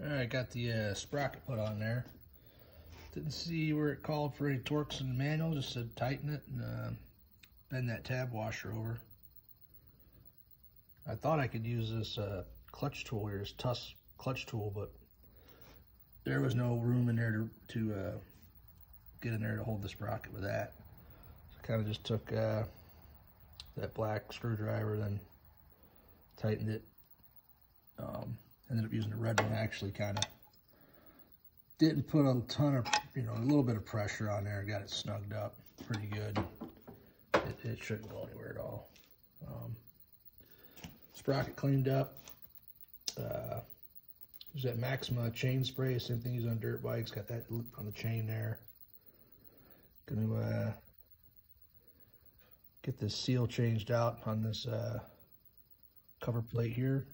Alright, got the sprocket put on there. Didn't see where it called for any torques in the manual, just said tighten it and bend that tab washer over. I thought I could use this clutch tool here, this Tuss clutch tool, but there was no room in there to get in there to hold the sprocket with that. So I kind of just took that black screwdriver, then tightened it. Ended up using the red one. Actually kind of didn't put a ton of, a little bit of pressure on there. Got it snugged up pretty good. It shouldn't go anywhere at all. Sprocket cleaned up. There's that Maxima chain spray, same thing used on dirt bikes. Got that on the chain there. Gonna get this seal changed out on this cover plate here.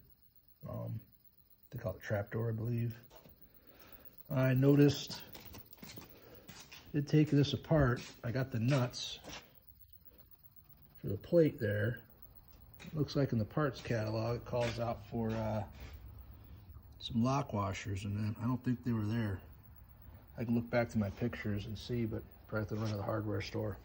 They call it trapdoor, I believe. I noticed it take this apart. I got the nuts for the plate there. It looks like in the parts catalog it calls out for some lock washers, and I don't think they were there. I can look back to my pictures and see, but probably have to run to the hardware store.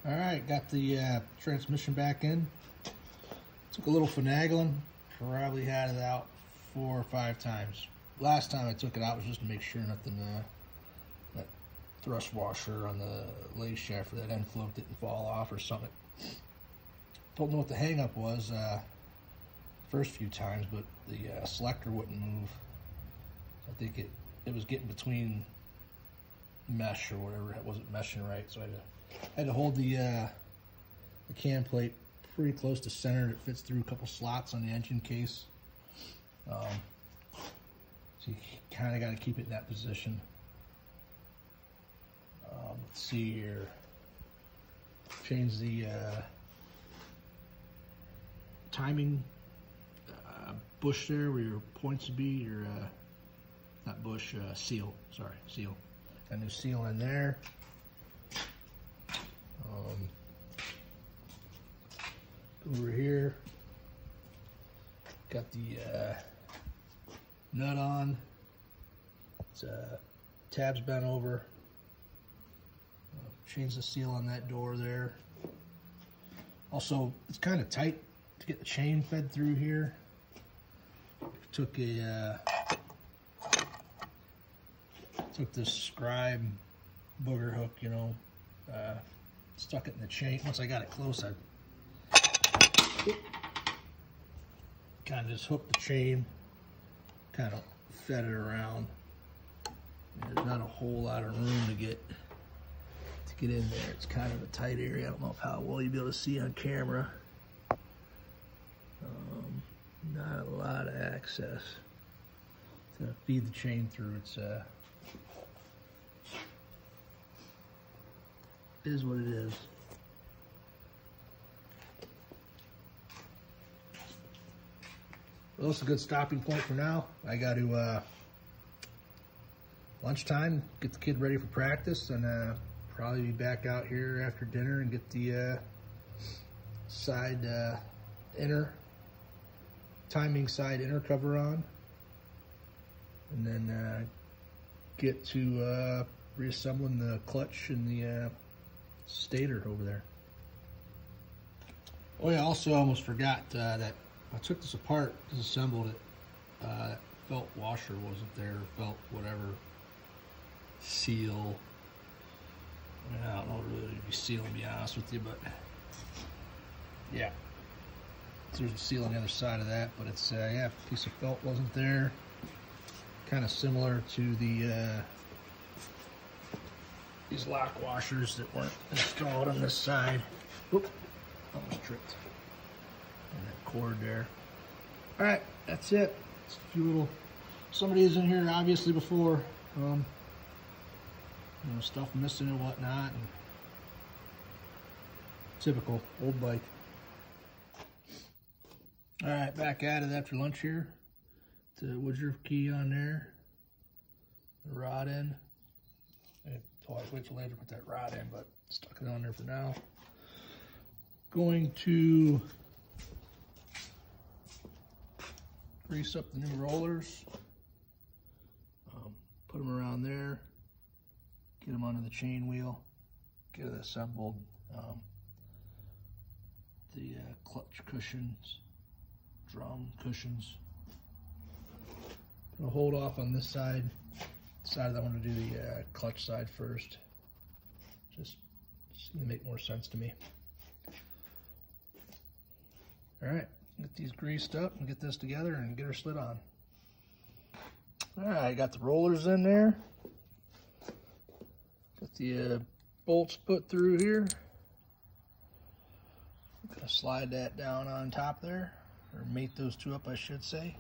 All right, got the transmission back in. Took a little finagling, probably had it out 4 or 5 times. Last time I took it out was just to make sure nothing, that thrust washer on the lathe shaft for that end float didn't fall off or something. Don't know what the hang up was first few times, but the selector wouldn't move. I think it was getting between mesh or whatever. It wasn't meshing right, so I had to hold the cam plate pretty close to center. It fits through a couple slots on the engine case. So you kind of got to keep it in that position. Let's see here. Change the timing bush there where your points would be. Your not bush, seal. Sorry, seal. Got a new seal in there. Over here, got the nut on. It's tabs bent over. Change the seal on that door there. Also, it's kind of tight to get the chain fed through here. Took this scribe booger hook, stuck it in the chain. Once I got it close, I kind of just hooked the chain, kind of fed it around. And there's not a whole lot of room to get in there. It's kind of a tight area. I don't know how well you'll be able to see on camera. Not a lot of access to feed the chain through. It's is what it is. Well, that's a good stopping point for now. I got to lunchtime, get the kid ready for practice, and probably be back out here after dinner and get the side timing side inner cover on, and then get to reassembling the clutch and the stator over there. Oh yeah, also I almost forgot that I took this apart, disassembled it. That felt washer wasn't there, felt whatever seal. I don't know what really to be sealing, to be honest with you, but yeah. So there's a seal on the other side of that, but it's yeah, a piece of felt wasn't there. Kind of similar to the these lock washers that weren't installed on this side. Oop, almost tripped. And that cord there. All right, that's it. Just a few little. Somebody is in here obviously before. Stuff missing and whatnot. And typical old bike. All right, back at it after lunch here. The Woodruff key on there. The rod end. I'll wait till later to put that rod in, but stuck it on there for now. Going to grease up the new rollers. Put them around there. Get them onto the chain wheel. Get it assembled. The clutch cushions, drum cushions. I'll hold off on this side. Decided I want to do the clutch side first. Just seemed to make more sense to me. All right, get these greased up and get this together and get her slid on. All right, got the rollers in there. Got the bolts put through here. I'm gonna slide that down on top there, or mate those two up, I should say.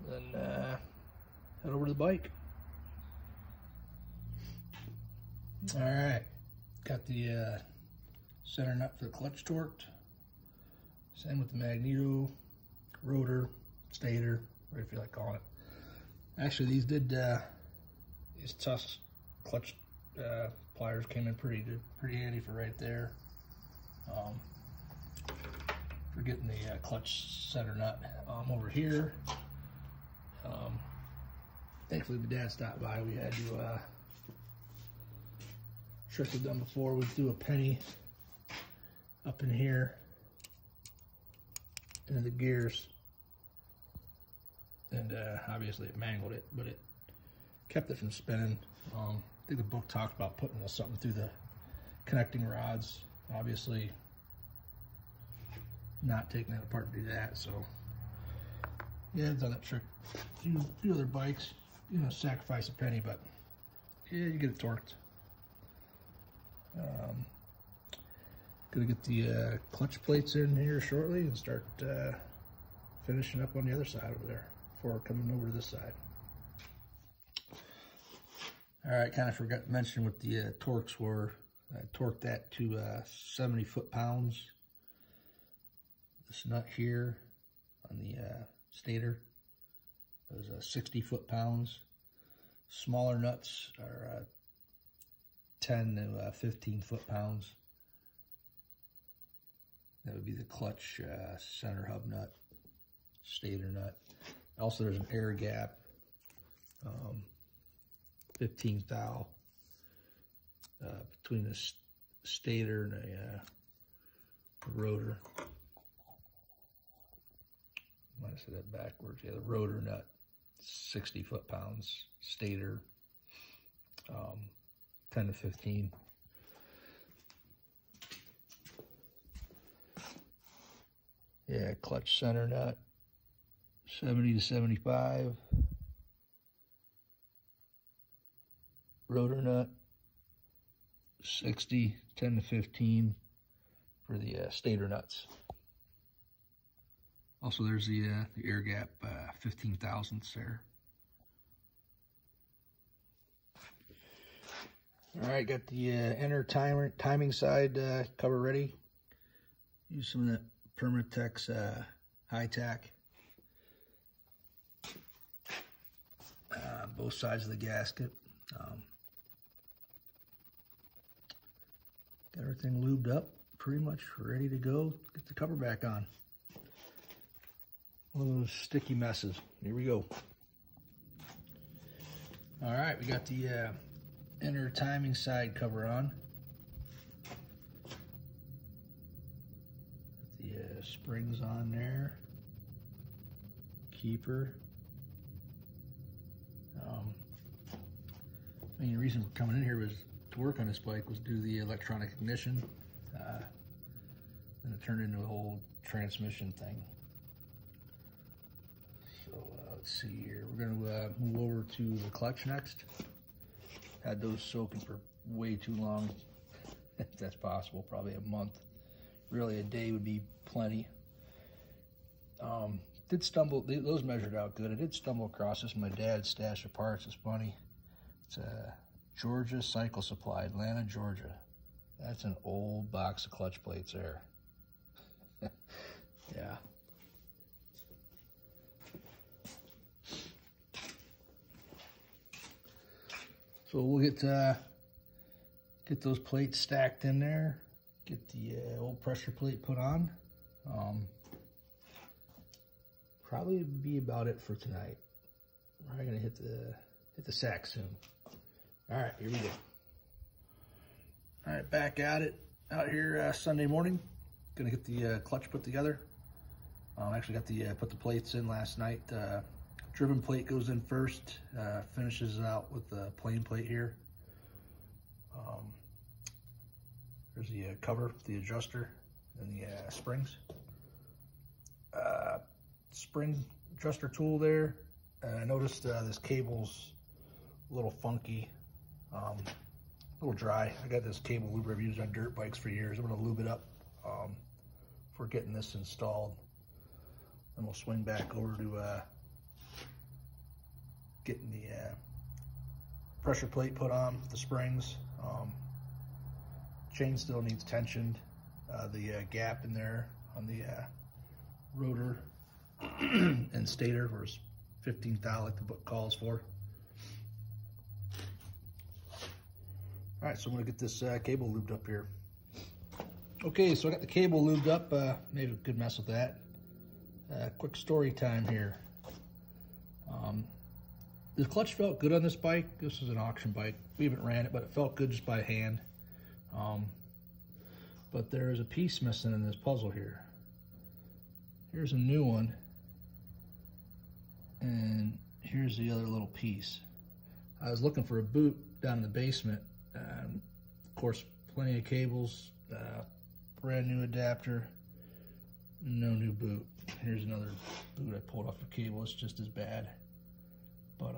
Then head over to the bike. All right, got the center nut for the clutch torqued. Same with the magneto, rotor, stator, whatever you feel like calling it. Actually, these Tusk clutch pliers came in pretty good, pretty handy for right there. For getting the clutch center nut over here. Thankfully, my dad stopped by. We had to trick we've done before. We threw a penny up in here into the gears, and obviously it mangled it, but it kept it from spinning. I think the book talked about putting something through the connecting rods. Obviously, not taking that apart to do that. So yeah, I've done that trick. A few other bikes, you know, sacrifice a penny, but yeah, you get it torqued. Gonna get the clutch plates in here shortly and start finishing up on the other side over there before coming over to this side. All right, kind of forgot to mention what the torques were. I torqued that to 70 foot-pounds. This nut here on the stator was 60 foot-pounds. Smaller nuts are 10 to 15 foot-pounds. That would be the clutch center hub nut, stator nut. Also, there's an air gap, 15 thou between the stator and a rotor. Might have said that backwards. Yeah, the rotor nut, 60 foot-pounds. Stator, 10 to 15. Yeah, clutch center nut, 70 to 75. Rotor nut, 60, 10 to 15 for the stator nuts. Also, there's the air gap, 15 thousandths there. All right, got the inner timing side cover ready. Use some of that Permatex high tack. Both sides of the gasket. Got everything lubed up, pretty much ready to go. Get the cover back on. One of those sticky messes. Here we go. All right, we got the inner timing side cover on. The springs on there. Keeper. Main reason for coming in here was to work on this bike was do the electronic ignition. And it turned into a whole transmission thing. So let's see here. We're going to move over to the clutch next. Had those soaking for way too long, if that's possible, probably a month. Really, a day would be plenty. Did stumble, those measured out good. I did stumble across this in my dad's stash of parts. It's funny. It's a Georgia Cycle Supply, Atlanta, Georgia. That's an old box of clutch plates there. Yeah. So we'll get those plates stacked in there. Get the old pressure plate put on. probably be about it for tonight. We're probably gonna hit the sack soon. All right, here we go. All right, back at it out here Sunday morning. Gonna get the clutch put together. Actually got the put the plates in last night. Driven plate goes in first, finishes out with the plain plate here. There's the cover, the adjuster, and the springs. Spring adjuster tool there. And I noticed this cable's a little funky, a little dry. I got this cable lube I've used on dirt bikes for years. I'm gonna lube it up for getting this installed. Then we'll swing back over to getting the pressure plate put on with the springs. Chain still needs tensioned. The gap in there on the rotor and stator was 15 thou like the book calls for. All right, so I'm gonna get this cable lubed up here. Okay, so I got the cable lubed up. Made a good mess with that. Quick story time here. The clutch felt good on this bike. This is an auction bike. We haven't ran it, but it felt good just by hand. But there is a piece missing in this puzzle here. Here's a new one. And here's the other little piece. I was looking for a boot down in the basement. Of course, plenty of cables, brand new adapter, no new boot. Here's another boot I pulled off the cable. It's just as bad. But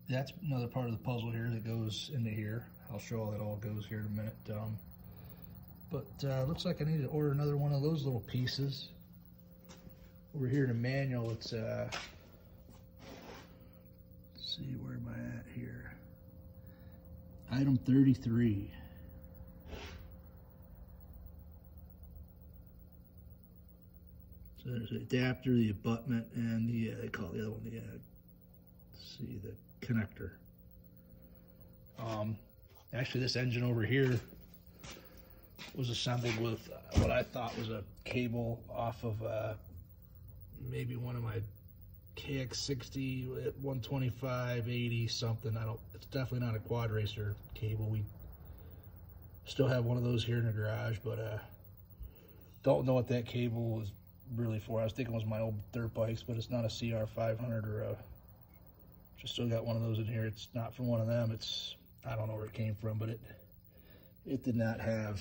that's another part of the puzzle here that goes into here. I'll show how that all goes here in a minute. But looks like I need to order another one of those little pieces. Over here in the manual, it's let's see, where am I at here? Item 33. So there's the adapter, the abutment, and the they call the other one the let's see, the connector. Actually, this engine over here was assembled with what I thought was a cable off of maybe one of my KX60 at 125, 80 something. It's definitely not a quad racer cable. We still have one of those here in the garage, but don't know what that cable was really for. I was thinking it was my old dirt bikes, but it's not a CR500 or a, just still got one of those in here. It's not from one of them. It's, I don't know where it came from, but it did not have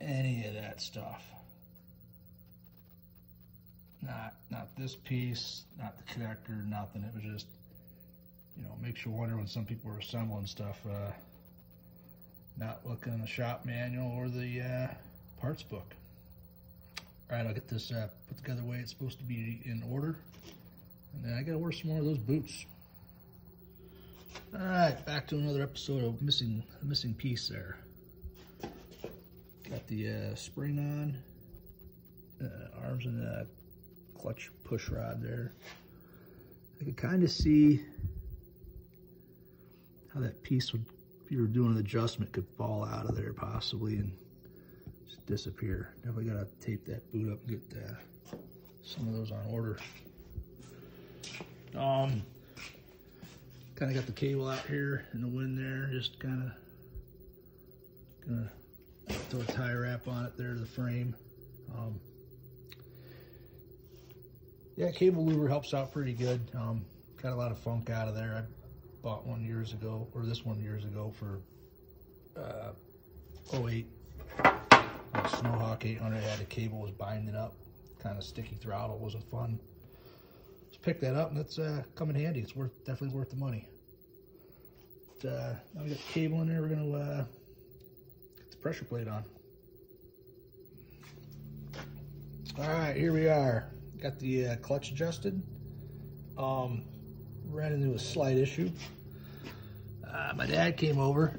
any of that stuff. Not this piece, not the connector, nothing. It was just, you know, makes you wonder when some people are assembling stuff, not looking in the shop manual or the parts book. All right, I'll get this put together the way it's supposed to be in order. And then I gotta order some more of those boots. All right, back to another episode of missing piece there. Got the spring on, arms and the clutch push rod there. I could kind of see how that piece would, if you were doing an adjustment, could fall out of there possibly and just disappear. Definitely gotta tape that boot up and get some of those on order. Kind of got the cable out here in the wind there, just kind of gonna throw a tie wrap on it there to the frame. Yeah, cable luber helps out pretty good. Got a lot of funk out of there. I bought one years ago, or this one years ago for 08. Snowhawk 800 had a cable, was binding up, kind of sticky throttle, wasn't fun. Let's pick that up and it's come in handy. It's definitely worth the money. But, now we got the cable in there. We're gonna get the pressure plate on. All right, here we are. Got the clutch adjusted. Ran into a slight issue. My dad came over,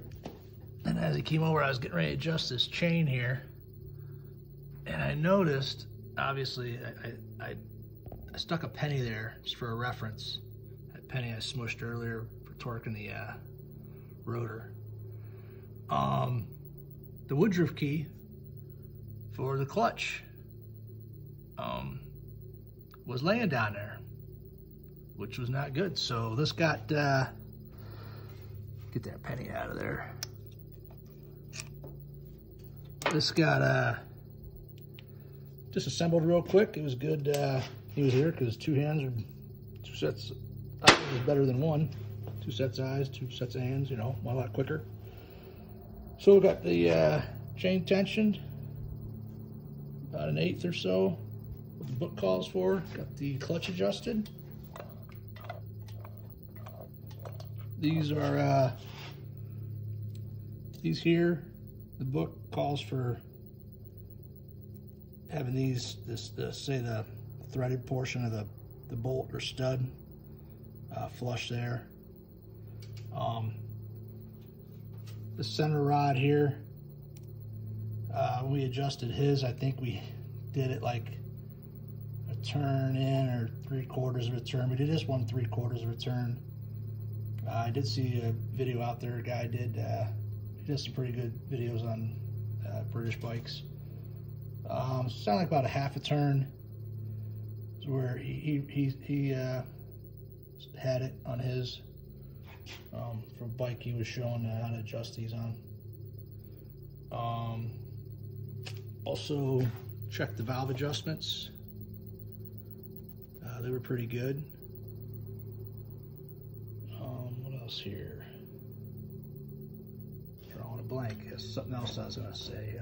and as he came over, I was getting ready to adjust this chain here, and I noticed, obviously, I stuck a penny there just for a reference. That penny I smushed earlier for torquing the rotor. The Woodruff key for the clutch was laying down there, which was not good. So this got, get that penny out of there. This got disassembled real quick. It was good he was here, because two sets eyes is better than one. Two sets of eyes, two sets of hands, you know, a lot quicker. So we got the chain tensioned, about 1/8 or so, what the book calls for. Got the clutch adjusted. These are, these here, the book calls for having these, say the threaded portion of the bolt or stud flush there. The center rod here, we adjusted his. I think we did it like a turn in or 3/4 of a turn. We did this one 3/4 of a turn. I did see a video out there. A guy he does some pretty good videos on British bikes. Sound like about a 1/2 a turn is where he had it on his for a bike he was showing how to adjust these on. Also checked the valve adjustments. They were pretty good. What else here? Drawing a blank. There's something else I was going to say.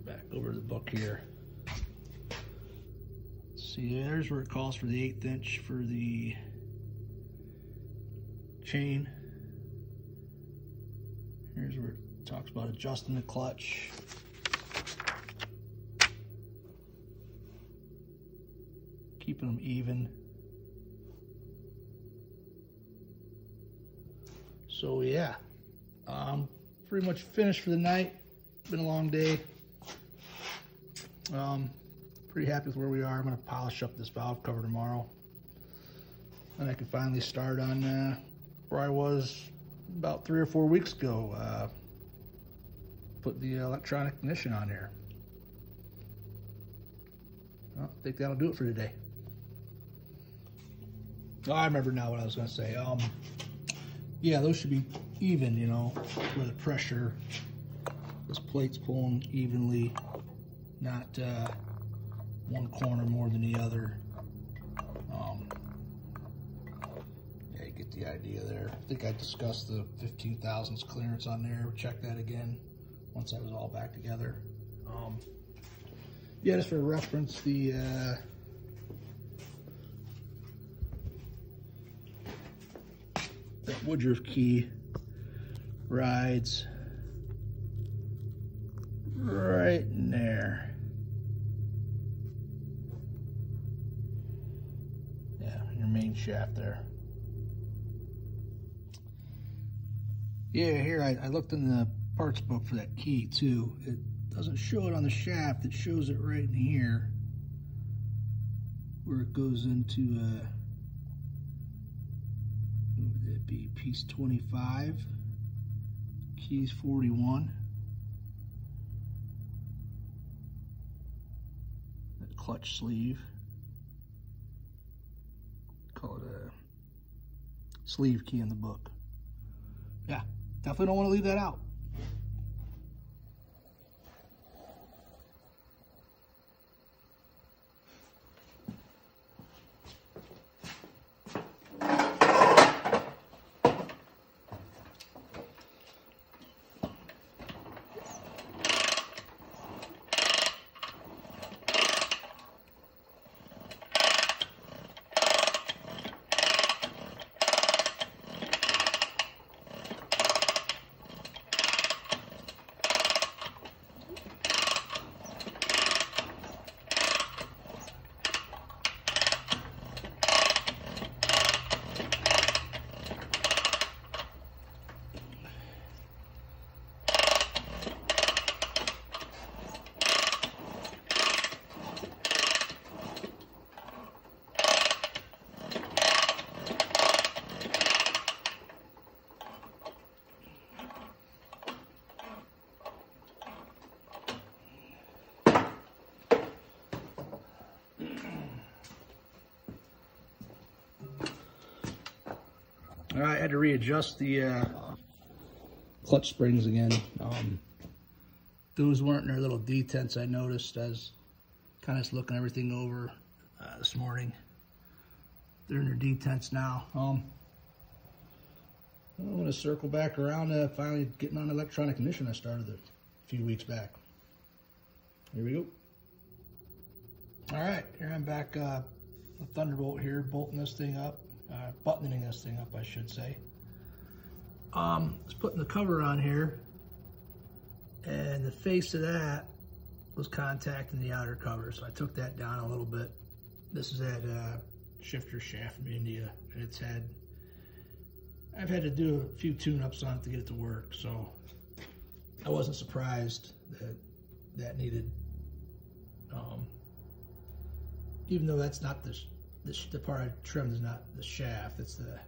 Back over to the book here. See, there's where it calls for the 1/8 inch for the chain. Here's where it talks about adjusting the clutch. Keeping them even. So yeah, pretty much finished for the night. Been a long day. Pretty happy with where we are. I'm going to polish up this valve cover tomorrow, and I can finally start on where I was about 3 or 4 weeks ago. Put the electronic ignition on here. Well, I think that'll do it for today. Oh, I remember now what I was going to say. Yeah, those should be even, you know, where the pressure, this plate's pulling evenly, not one corner more than the other. Yeah, you get the idea there. I think I discussed the 15 thousandths clearance on there. We'll check that again once that was all back together. Yeah, just for reference, the that Woodruff key rides right in there. Yeah, your main shaft there. Yeah, here I looked in the parts book for that key too. It doesn't show it on the shaft, it shows it right in here where it goes into what would that be, piece 25, keys 41. That clutch sleeve. Call it a sleeve key in the book. Yeah, definitely don't want to leave that out. All right, I had to readjust the clutch springs again. Those weren't in their little detents, I noticed, as kind of just looking everything over this morning. They're in their detents now. I'm going to circle back around to finally getting on electronic ignition. I started a few weeks back. Here we go. All right, here I'm back, the Thunderbolt here, bolting this thing up, buttoning this thing up, I should say. Just putting the cover on here, and the face of that was contacting the outer cover, so I took that down a little bit. This is that shifter shaft from India, and I've had to do a few tune-ups on it to get it to work, so I wasn't surprised that needed, even though that's not the part I trimmed is not the shaft, it's the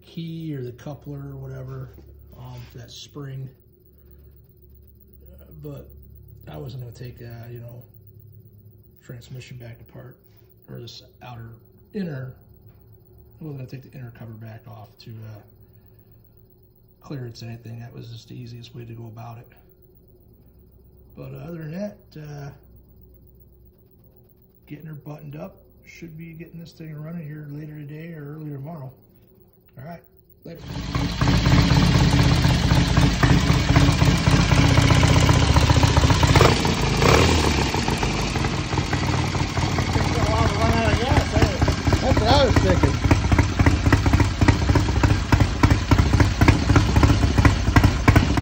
key or the coupler or whatever, for that spring. But I wasn't going to take transmission back apart, or this inner. I wasn't going to take the inner cover back off to clearance anything. That was just the easiest way to go about it. But other than that, getting her buttoned up. Should be getting this thing running here later today or early tomorrow. All right, later.